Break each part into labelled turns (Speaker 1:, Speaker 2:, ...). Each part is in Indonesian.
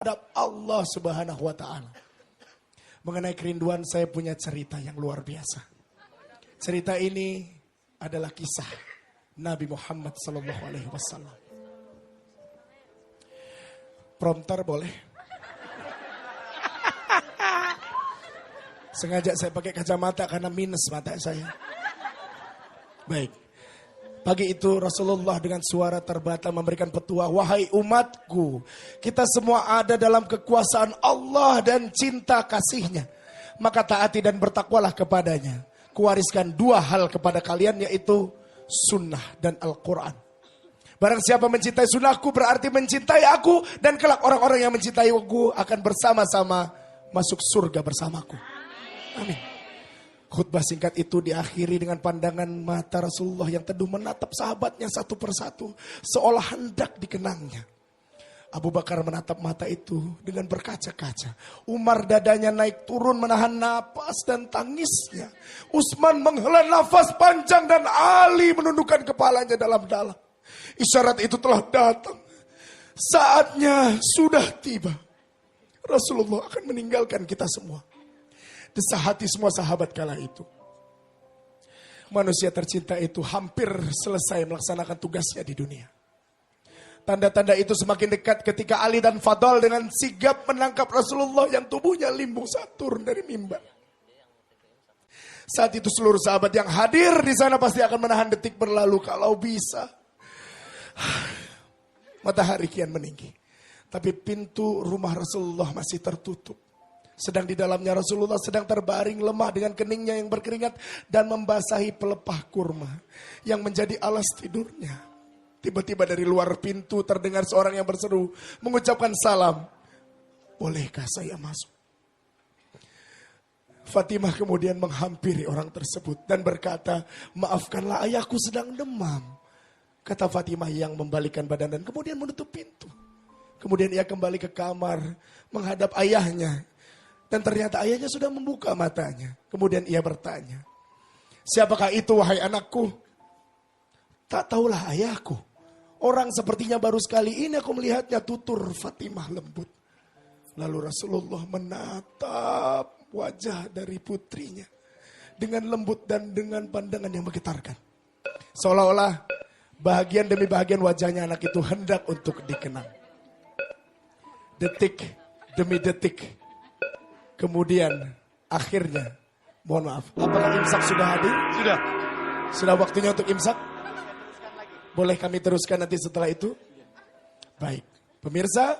Speaker 1: terhadap Allah Subhanahu wa Ta'ala. Mengenai kerinduan, saya punya cerita yang luar biasa. Cerita ini adalah kisah Nabi Muhammad sallallahu alaihi wasallam. Prompter boleh? Sengaja saya pakai kacamata karena minus mata saya. Baik. Pagi itu Rasulullah dengan suara terbata memberikan petua, wahai umatku, kita semua ada dalam kekuasaan Allah dan cinta kasihnya. Maka taati dan bertakwalah kepadanya. Kuwariskan dua hal kepada kalian, yaitu sunnah dan Al-Quran. Barang siapa mencintai sunnahku berarti mencintai aku, dan kelak orang-orang yang mencintai aku akan bersama-sama masuk surga bersamaku. Amin. Khutbah singkat itu diakhiri dengan pandangan mata Rasulullah yang teduh menatap sahabatnya satu persatu, seolah hendak dikenangnya. Abu Bakar menatap mata itu dengan berkaca-kaca. Umar dadanya naik turun menahan napas dan tangisnya. Utsman menghela nafas panjang dan Ali menundukkan kepalanya dalam-dalam. Isyarat itu telah datang. Saatnya sudah tiba. Rasulullah akan meninggalkan kita semua. Desah hati semua sahabat kala itu. Manusia tercinta itu hampir selesai melaksanakan tugasnya di dunia. Tanda-tanda itu semakin dekat ketika Ali dan Fadl dengan sigap menangkap Rasulullah yang tubuhnya limbung saat turun dari mimbar. Saat itu seluruh sahabat yang hadir di sana pasti akan menahan detik berlalu kalau bisa. Matahari kian meninggi, tapi pintu rumah Rasulullah masih tertutup. Sedang di dalamnya Rasulullah sedang terbaring lemah dengan keningnya yang berkeringat dan membasahi pelepah kurma yang menjadi alas tidurnya. Tiba-tiba dari luar pintu terdengar seorang yang berseru mengucapkan salam. Bolehkah saya masuk? Fatimah kemudian menghampiri orang tersebut dan berkata, maafkanlah ayahku sedang demam. Kata Fatimah yang membalikkan badan dan kemudian menutup pintu. Kemudian ia kembali ke kamar menghadap ayahnya. Dan ternyata ayahnya sudah membuka matanya. Kemudian ia bertanya, siapakah itu wahai anakku? Tak tahulah ayahku. Orang sepertinya baru sekali ini aku melihatnya, tutur Fatimah lembut. Lalu Rasulullah menatap wajah dari putrinya dengan lembut dan dengan pandangan yang menggetarkan. Seolah-olah bahagian demi bahagian wajahnya anak itu hendak untuk dikenang. Detik demi detik. Kemudian akhirnya, mohon maaf, apakah imsak sudah hadir?
Speaker 2: Sudah.
Speaker 1: Sudah waktunya untuk imsak? Boleh kami teruskan nanti setelah itu? Baik, pemirsa,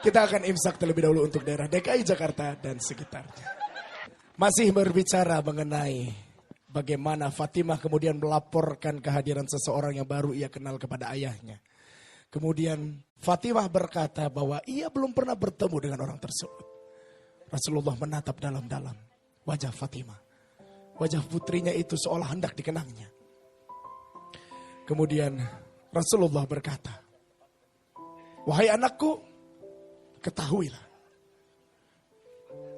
Speaker 1: kita akan imsak terlebih dahulu untuk daerah DKI Jakarta dan sekitarnya. Masih berbicara mengenai bagaimana Fatimah kemudian melaporkan kehadiran seseorang yang baru ia kenal kepada ayahnya. Kemudian Fatimah berkata bahwa ia belum pernah bertemu dengan orang tersebut. Rasulullah menatap dalam-dalam wajah Fatimah. Wajah putrinya itu seolah hendak dikenangnya. Kemudian Rasulullah berkata, wahai anakku, ketahuilah.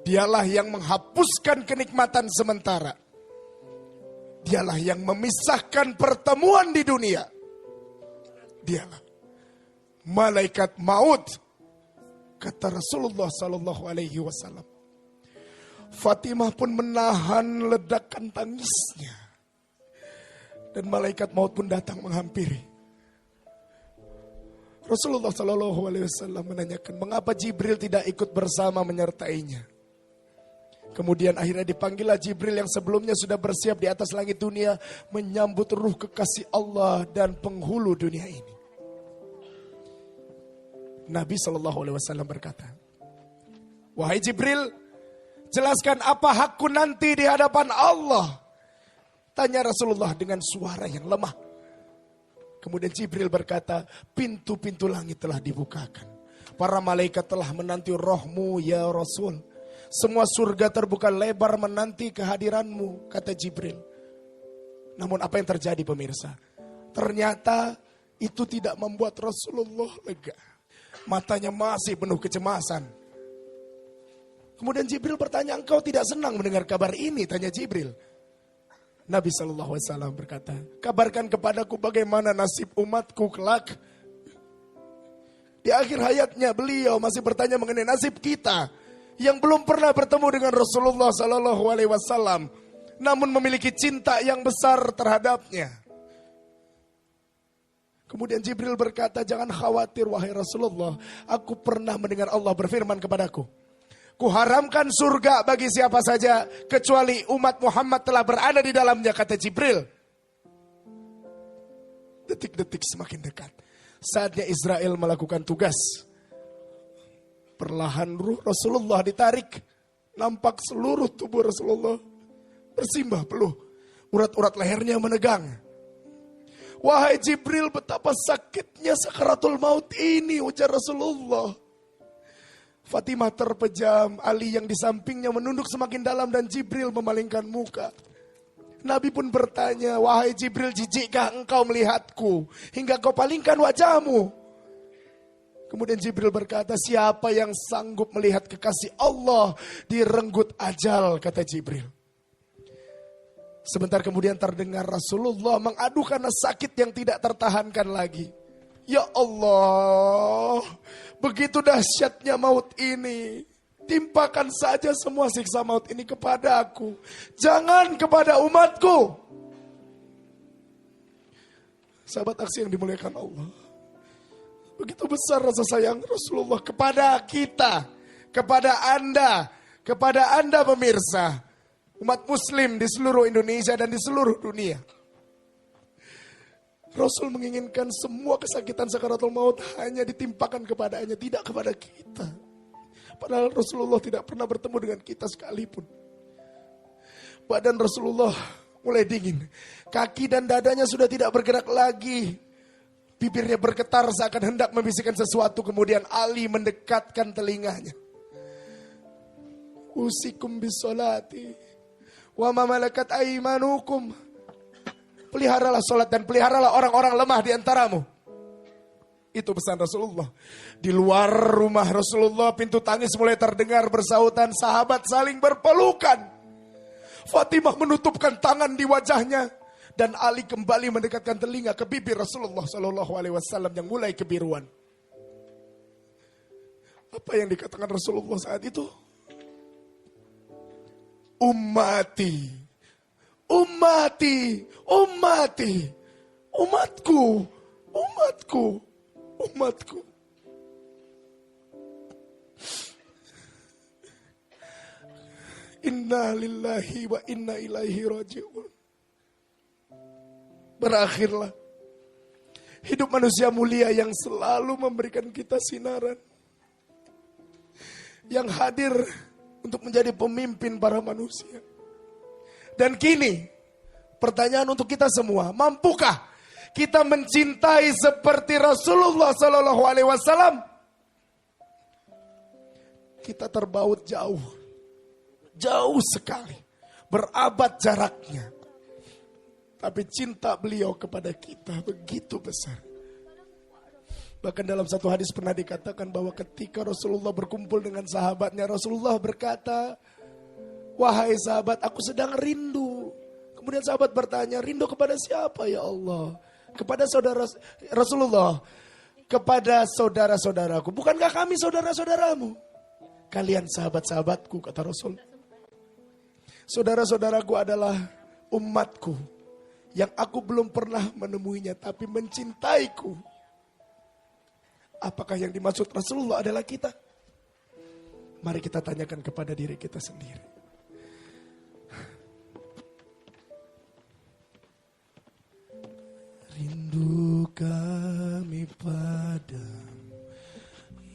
Speaker 1: Dialah yang menghapuskan kenikmatan sementara. Dialah yang memisahkan pertemuan di dunia. Dialah malaikat maut, kata Rasulullah sallallahu alaihi wasallam. Fatimah pun menahan ledakan tangisnya. Dan malaikat maut pun datang menghampiri. Rasulullah sallallahu alaihi wasallam menanyakan, mengapa Jibril tidak ikut bersama menyertainya? Kemudian akhirnya dipanggillah Jibril yang sebelumnya sudah bersiap di atas langit dunia menyambut ruh kekasih Allah dan penghulu dunia ini. Nabi SAW berkata, wahai Jibril, jelaskan apa hakku nanti di hadapan Allah? Tanya Rasulullah dengan suara yang lemah. Kemudian Jibril berkata, pintu-pintu langit telah dibukakan. Para malaikat telah menanti rohmu ya Rasul. Semua surga terbuka lebar menanti kehadiranmu, kata Jibril. Namun apa yang terjadi pemirsa? Ternyata itu tidak membuat Rasulullah lega. Matanya masih penuh kecemasan. Kemudian Jibril bertanya, engkau tidak senang mendengar kabar ini? Tanya Jibril. Nabi SAW berkata, kabarkan kepadaku bagaimana nasib umatku kelak. Di akhir hayatnya beliau masih bertanya mengenai nasib kita yang belum pernah bertemu dengan Rasulullah Sallallahu Alaihi Wasallam, namun memiliki cinta yang besar terhadapnya. Kemudian Jibril berkata, jangan khawatir wahai Rasulullah, aku pernah mendengar Allah berfirman kepadaku, kuharamkan surga bagi siapa saja kecuali umat Muhammad telah berada di dalamnya, kata Jibril. Detik-detik semakin dekat. Saatnya Israel melakukan tugas. Perlahan ruh Rasulullah ditarik. Nampak seluruh tubuh Rasulullah bersimbah peluh. Urat-urat lehernya menegang. Wahai Jibril, betapa sakitnya sakaratul maut ini, ujar Rasulullah. Fatimah terpejam, Ali yang di sampingnya menunduk semakin dalam dan Jibril memalingkan muka. Nabi pun bertanya, wahai Jibril, jijikkah engkau melihatku hingga kau palingkan wajahmu? Kemudian Jibril berkata, siapa yang sanggup melihat kekasih Allah direnggut ajal, kata Jibril. Sebentar kemudian terdengar Rasulullah mengadu karena sakit yang tidak tertahankan lagi. Ya Allah, begitu dahsyatnya maut ini. Timpakan saja semua siksa maut ini kepada aku. Jangan kepada umatku. Sahabat aksi yang dimuliakan Allah. Begitu besar rasa sayang Rasulullah kepada kita, kepada Anda pemirsa, umat muslim di seluruh Indonesia dan di seluruh dunia. Rasul menginginkan semua kesakitan sakaratul maut hanya ditimpakan kepadanya, tidak kepada kita. Padahal Rasulullah tidak pernah bertemu dengan kita sekalipun. Badan Rasulullah mulai dingin, kaki dan dadanya sudah tidak bergerak lagi. Bibirnya bergetar seakan hendak membisikkan sesuatu. Kemudian Ali mendekatkan telinganya. Usikum bisolati wa ma malakat aimanukum. Peliharalah solat dan peliharalah orang-orang lemah di antaramu. Itu pesan Rasulullah. Di luar rumah Rasulullah pintu tangis mulai terdengar bersautan, sahabat saling berpelukan. Fatimah menutupkan tangan di wajahnya. Dan Ali kembali mendekatkan telinga ke bibir Rasulullah Sallallahu Alaihi Wasallam yang mulai kebiruan. Apa yang dikatakan Rasulullah saat itu? Ummati, ummati, ummati, umatku, umatku, umatku. Inna lillahi wa inna ilaihi raji'un. Berakhirlah hidup manusia mulia yang selalu memberikan kita sinaran. Yang hadir untuk menjadi pemimpin para manusia. Dan kini pertanyaan untuk kita semua, mampukah kita mencintai seperti Rasulullah Sallallahu Alaihi Wasallam? Kita terbaut jauh, jauh sekali, berabad jaraknya. Tapi cinta beliau kepada kita begitu besar. Bahkan dalam satu hadis pernah dikatakan bahwa ketika Rasulullah berkumpul dengan sahabatnya, Rasulullah berkata, wahai sahabat, aku sedang rindu. Kemudian sahabat bertanya, rindu kepada siapa ya Allah? Kepada saudara Rasulullah, kepada saudara-saudaraku. Bukankah kami saudara-saudaramu? Kalian sahabat-sahabatku, kata Rasul. Saudara-saudaraku adalah umatku. Yang aku belum pernah menemuinya tapi mencintaiku. Apakah yang dimaksud Rasulullah adalah kita? Mari kita tanyakan kepada diri kita sendiri. Rindu kami padamu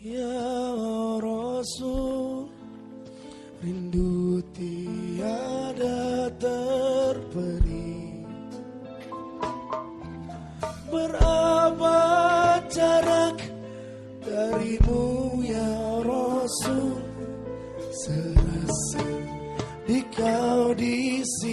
Speaker 1: ya Rasul. Rindu tiada terperi. Berabad jarak darimu ya Rasul. Serasa di kau di sini.